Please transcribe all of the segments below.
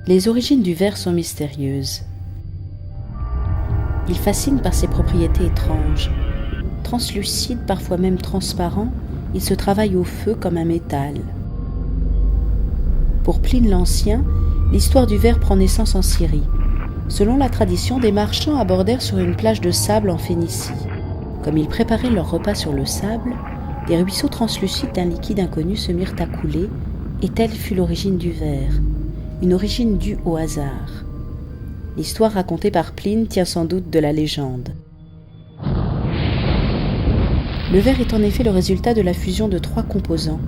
Les origines du verre sont mystérieuses. Il fascine par ses propriétés étranges. Translucide, parfois même transparent, il se travaille au feu comme un métal. Pour Pline l'Ancien, l'histoire du verre prend naissance en Syrie. Selon la tradition, des marchands abordèrent sur une plage de sable en Phénicie. Comme ils préparaient leur repas sur le sable, des ruisseaux translucides d'un liquide inconnu se mirent à couler, et telle fut l'origine du verre, une origine due au hasard. L'histoire racontée par Pline tient sans doute de la légende. Le verre est en effet le résultat de la fusion de 3 composants.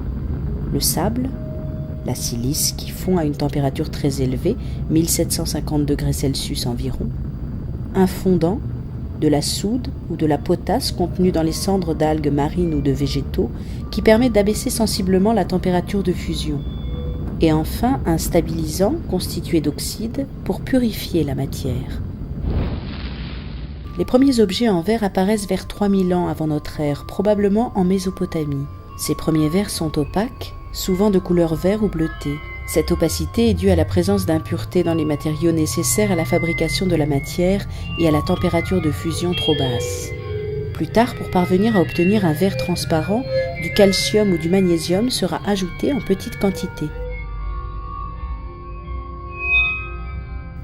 Le sable, la silice qui fond à une température très élevée, 1750 degrés Celsius environ, un fondant, de la soude ou de la potasse contenue dans les cendres d'algues marines ou de végétaux qui permet d'abaisser sensiblement la température de fusion. Et enfin un stabilisant constitué d'oxyde pour purifier la matière. Les premiers objets en verre apparaissent vers 3000 ans avant notre ère, probablement en Mésopotamie. Ces premiers verres sont opaques, souvent de couleur vert ou bleuté. Cette opacité est due à la présence d'impuretés dans les matériaux nécessaires à la fabrication de la matière et à la température de fusion trop basse. Plus tard, pour parvenir à obtenir un verre transparent, du calcium ou du magnésium sera ajouté en petite quantité.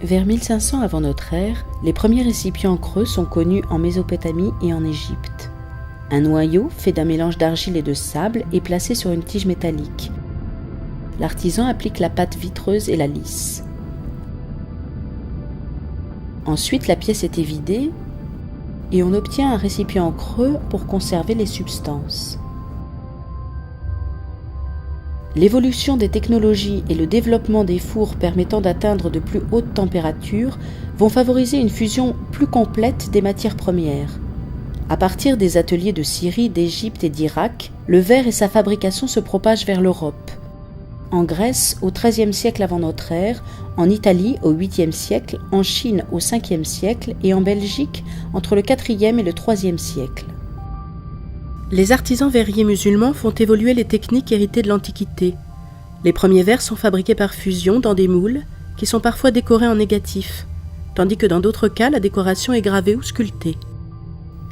Vers 1500 avant notre ère, les premiers récipients creux sont connus en Mésopotamie et en Égypte. Un noyau, fait d'un mélange d'argile et de sable, est placé sur une tige métallique. L'artisan applique la pâte vitreuse et la lisse. Ensuite, la pièce est évidée et on obtient un récipient creux pour conserver les substances. L'évolution des technologies et le développement des fours permettant d'atteindre de plus hautes températures vont favoriser une fusion plus complète des matières premières. À partir des ateliers de Syrie, d'Égypte et d'Irak, le verre et sa fabrication se propagent vers l'Europe. En Grèce au XIIIe siècle avant notre ère, en Italie au VIIIe siècle, en Chine au Ve siècle et en Belgique entre le IVe et le IIIe siècle. Les artisans verriers musulmans font évoluer les techniques héritées de l'Antiquité. Les premiers verres sont fabriqués par fusion dans des moules qui sont parfois décorés en négatif, tandis que dans d'autres cas, la décoration est gravée ou sculptée.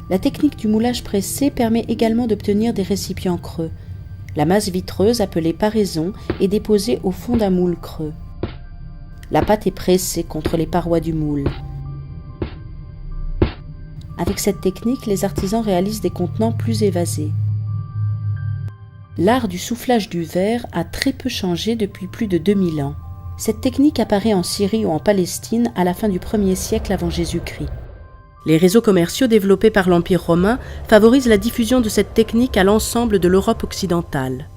La technique du moulage pressé permet également d'obtenir des récipients creux. La masse vitreuse, appelée paraison, est déposée au fond d'un moule creux. La pâte est pressée contre les parois du moule. Avec cette technique, les artisans réalisent des contenants plus évasés. L'art du soufflage du verre a très peu changé depuis plus de 2000 ans. Cette technique apparaît en Syrie ou en Palestine à la fin du 1er siècle avant Jésus-Christ. Les réseaux commerciaux développés par l'Empire romain favorisent la diffusion de cette technique à l'ensemble de l'Europe occidentale.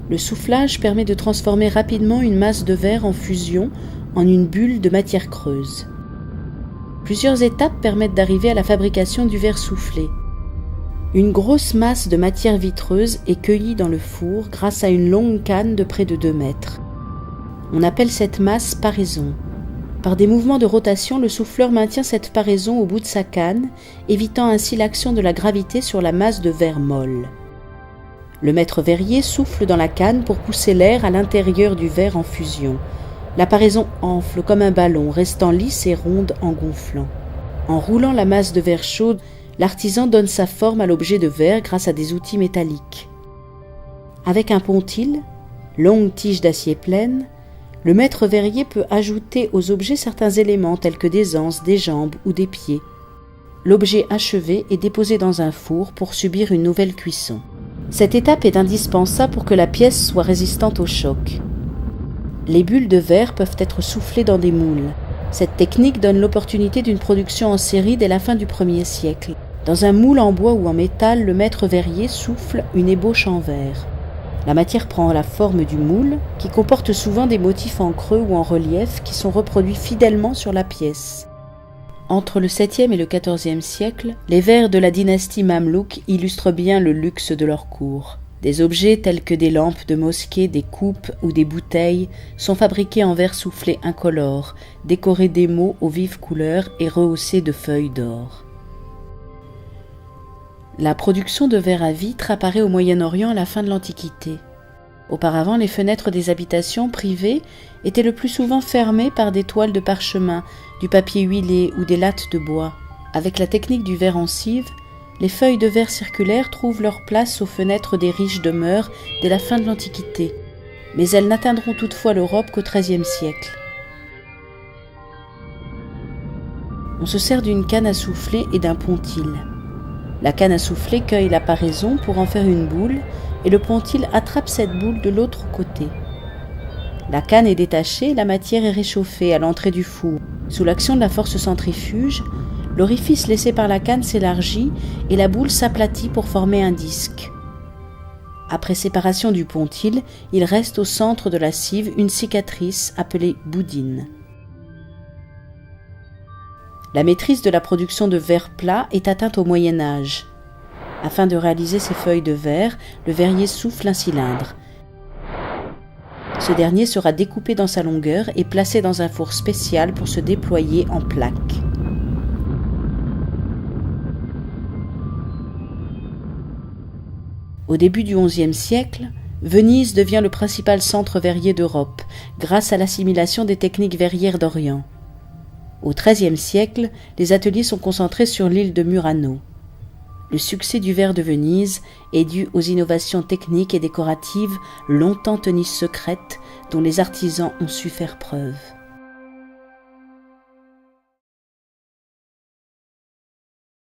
Le soufflage permet de transformer rapidement une masse de verre en fusion en une bulle de matière creuse. Plusieurs étapes permettent d'arriver à la fabrication du verre soufflé. Une grosse masse de matière vitreuse est cueillie dans le four grâce à une longue canne de près de 2 mètres. On appelle cette masse paraison. Par des mouvements de rotation, le souffleur maintient cette paraison au bout de sa canne, évitant ainsi l'action de la gravité sur la masse de verre molle. Le maître verrier souffle dans la canne pour pousser l'air à l'intérieur du verre en fusion. La paraison enfle comme un ballon, restant lisse et ronde en gonflant. En roulant la masse de verre chaude, l'artisan donne sa forme à l'objet de verre grâce à des outils métalliques. Avec un pontil, longue tige d'acier pleine, le maître verrier peut ajouter aux objets certains éléments tels que des anses, des jambes ou des pieds. L'objet achevé est déposé dans un four pour subir une nouvelle cuisson. Cette étape est indispensable pour que la pièce soit résistante au choc. Les bulles de verre peuvent être soufflées dans des moules. Cette technique donne l'opportunité d'une production en série dès la fin du 1er siècle. Dans un moule en bois ou en métal, le maître verrier souffle une ébauche en verre. La matière prend la forme du moule, qui comporte souvent des motifs en creux ou en relief qui sont reproduits fidèlement sur la pièce. Entre le 7e et le 14e siècle, les verres de la dynastie Mamelouk illustrent bien le luxe de leur cour. Des objets tels que des lampes de mosquée, des coupes ou des bouteilles sont fabriqués en verre soufflé incolore, décorés d'émaux aux vives couleurs et rehaussés de feuilles d'or. La production de verre à vitre apparaît au Moyen-Orient à la fin de l'Antiquité. Auparavant, les fenêtres des habitations privées étaient le plus souvent fermées par des toiles de parchemin, du papier huilé ou des lattes de bois. Avec la technique du verre en cive, les feuilles de verre circulaires trouvent leur place aux fenêtres des riches demeures dès la fin de l'Antiquité, mais elles n'atteindront toutefois l'Europe qu'au XIIIe siècle. On se sert d'une canne à souffler et d'un pontil. La canne à souffler cueille la paraison pour en faire une boule et le pontil attrape cette boule de l'autre côté. La canne est détachée, la matière est réchauffée à l'entrée du four. Sous l'action de la force centrifuge, l'orifice laissé par la canne s'élargit et la boule s'aplatit pour former un disque. Après séparation du pontil, il reste au centre de la cive une cicatrice appelée boudine. La maîtrise de la production de verre plat est atteinte au Moyen Âge. Afin de réaliser ces feuilles de verre, le verrier souffle un cylindre. Ce dernier sera découpé dans sa longueur et placé dans un four spécial pour se déployer en plaques. Au début du XIe siècle, Venise devient le principal centre verrier d'Europe, grâce à l'assimilation des techniques verrières d'Orient. Au XIIIe siècle, les ateliers sont concentrés sur l'île de Murano. Le succès du verre de Venise est dû aux innovations techniques et décoratives longtemps tenues secrètes dont les artisans ont su faire preuve.